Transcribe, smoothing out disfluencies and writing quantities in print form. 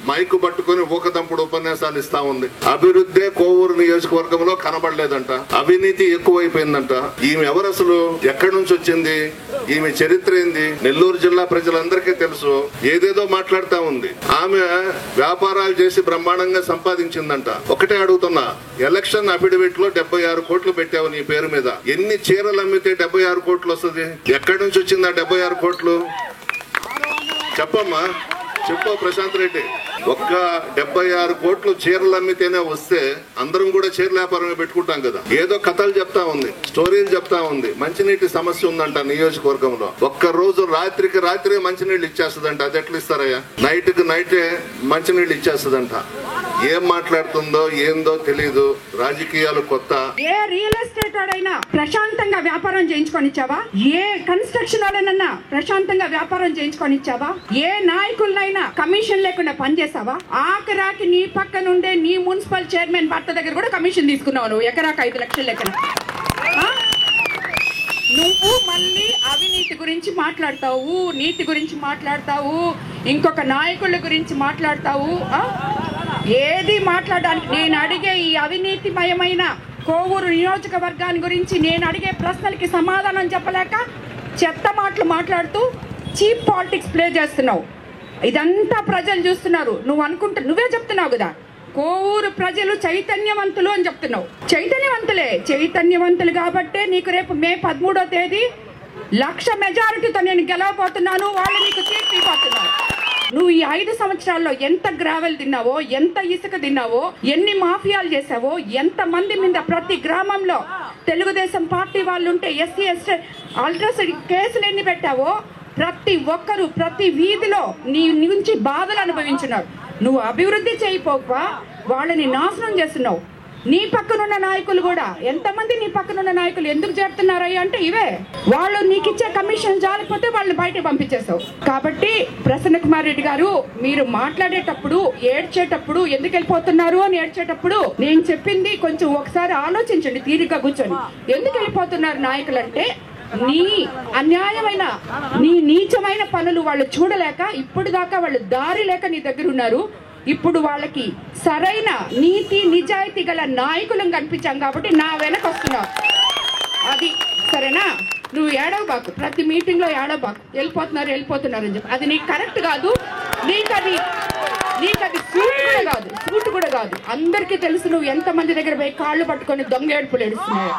Mic పట్టుకుని ఊకదంపుడు ఉపన్యాసాలు ఇస్తా ఉంది. అభివృద్ధి కోవూరు నియోజకవర్గంలో కనబడలేదంట, అవినీతి ఎక్కువైపోయిందంట. ఈమె ఎవరు అసలు, ఎక్కడి నుంచి వచ్చింది, ఈమె చరిత్ర ఏంది నెల్లూరు జిల్లా ప్రజలందరికీ తెలుసు. ఏదేదో మాట్లాడుతా ఉంది. ఆమె వ్యాపారాలు చేసి బ్రహ్మాండంగా సంపాదించిందంట. ఒకటే అడుగుతున్నా, ఎలక్షన్ అఫిడవిట్ లో 76 కోట్లు పెట్టావు నీ పేరు మీద. ఎన్ని చీరలు అమ్మితే 76 కోట్లు వస్తుంది? ఎక్కడి నుంచి వచ్చిందా 76 కోట్లు? చెప్పమ్మా, చెప్పు ప్రశాంత్ రెడ్డి. ఒక్క 76 కోట్లు చీరలు అమ్మితేనే వస్తే అందరం కూడా చీరల వ్యాపారమే పెట్టుకుంటాం కదా. ఏదో కథలు చెప్తా ఉంది, స్టోరీలు చెప్తా ఉంది. మంచినీటి సమస్య ఉందంట నియోజకవర్గంలో. ఒక్క రోజు రాత్రికి రాత్రి మంచినీళ్ళు ఇచ్చేస్తుందంట. అది ఎట్లా ఇస్తారయ్యా? నైట్ కి నైటే మంచినీళ్ళు ఇచ్చేస్తుందంట. ఏం మాట్లాడుతుందో ఏందో తెలీదు. రాజకీయాలు కొత్త. ఏ రియల్ ఎస్టేట్ వాడైనా ప్రశాంతంగా వ్యాపారం చేయించుకొని ఇచ్చావా? ఏ కన్స్ట్రక్షన్ వాడైనా ప్రశాంతంగా వ్యాపారం చేయించుకొని ఇచ్చావా? ఏ నాయకులనైనా కమిషన్ లేకుండా పనిచేసావా? ఆఖరాకి నీ పక్క నుండే నీ మున్సిపల్ చైర్మన్ భర్త దగ్గర కూడా కమిషన్ తీసుకున్నావు నువ్వు, ఎకరాకు 5 లక్షల లెక్కన. నువ్వు మళ్ళీ అవినీతి గురించి మాట్లాడతావు, నీతి గురించి మాట్లాడతావు, ఇంకొక నాయకుల గురించి మాట్లాడతావు. ఏది మాట్లాడడానికి నేను అడిగే ఈ అవినీతిమయమైన కోవూరు నియోజకవర్గాన్ని గురించి నేను అడిగే ప్రశ్నలకి సమాధానం చెప్పలేక చెత్త మాటలు మాట్లాడుతూ చీప్ పాలిటిక్స్ ప్లే చేస్తున్నావు. ఇదంతా ప్రజలు చూస్తున్నారు. నువ్వే చెప్తున్నావు కదా, కోవూరు ప్రజలు చైతన్యవంతులు అని చెప్తున్నావు. చైతన్యవంతులు కాబట్టే నీకు రేపు మే 13వ తేదీ 1,00,000 మెజారిటీతో నేను గెలవబోతున్నాను. వాళ్ళు నీకు సీట్ ఇవ్వబోతున్నారు. నువ్వు ఈ 5 సంవత్సరాల్లో ఎంత గ్రావెల్ తిన్నావో, ఎంత ఇసుక తిన్నావో, ఎన్ని మాఫియాలు చేసావో, ఎంత మంది మీద ప్రతి గ్రామంలో తెలుగుదేశం పార్టీ వాళ్ళు ఉంటే ఎస్సీ ఎస్టీ అల్ట్రాసైడ్ కేసులు ఎన్ని పెట్టావో, ప్రతి ఒక్కరు ప్రతి వీధిలో నీ నుంచి బాధలు అనుభవించున్నారు. నువ్వు అభివృద్ధి చేయిపోక వాళ్ళని నాశనం చేస్తున్నావు. నీ పక్కనున్న నాయకులు కూడా, ఎంతమంది నీ పక్కనున్న నాయకులు ఎందుకు చేరుతున్నారయ్యా అంటే ఇవే. వాళ్ళు నీకు ఇచ్చే కమిషన్ జాలిపోతే వాళ్ళని బయట పంపించేసావు. కాబట్టి ప్రసన్న కుమార్ రెడ్డి గారు, మీరు మాట్లాడేటప్పుడు ఏడ్చేటప్పుడు ఎందుకు వెళ్ళిపోతున్నారు అని ఏడ్చేటప్పుడు నేను చెప్పింది కొంచెం ఒకసారి ఆలోచించండి తీరిక కూర్చొని. ఎందుకు వెళ్ళిపోతున్నారు నాయకులు అంటే, నీ అన్యాయమైన నీ నీచమైన పనులు వాళ్ళు చూడలేక ఇప్పుడు దాకా వాళ్ళు దారి లేక నీ దగ్గర ఉన్నారు. ఇప్పుడు వాళ్ళకి సరైన నీతి నిజాయితీ గల నాయకులను కనిపించాం కాబట్టి నా వెనక వస్తున్నావు. అది సరేనా? నువ్వు ఏడవబాకు, ప్రతి మీటింగ్ లో ఏడవబాకు, వెళ్ళిపోతున్నారు అని చెప్పి. అది నీకు కరెక్ట్ కాదు. నీకది సూట్ కూడా కాదు. అందరికీ తెలుసు నువ్వు ఎంతమంది దగ్గర పోయి కాళ్ళు పట్టుకొని దొంగ ఏడుపులు ఏడుస్తున్నావు.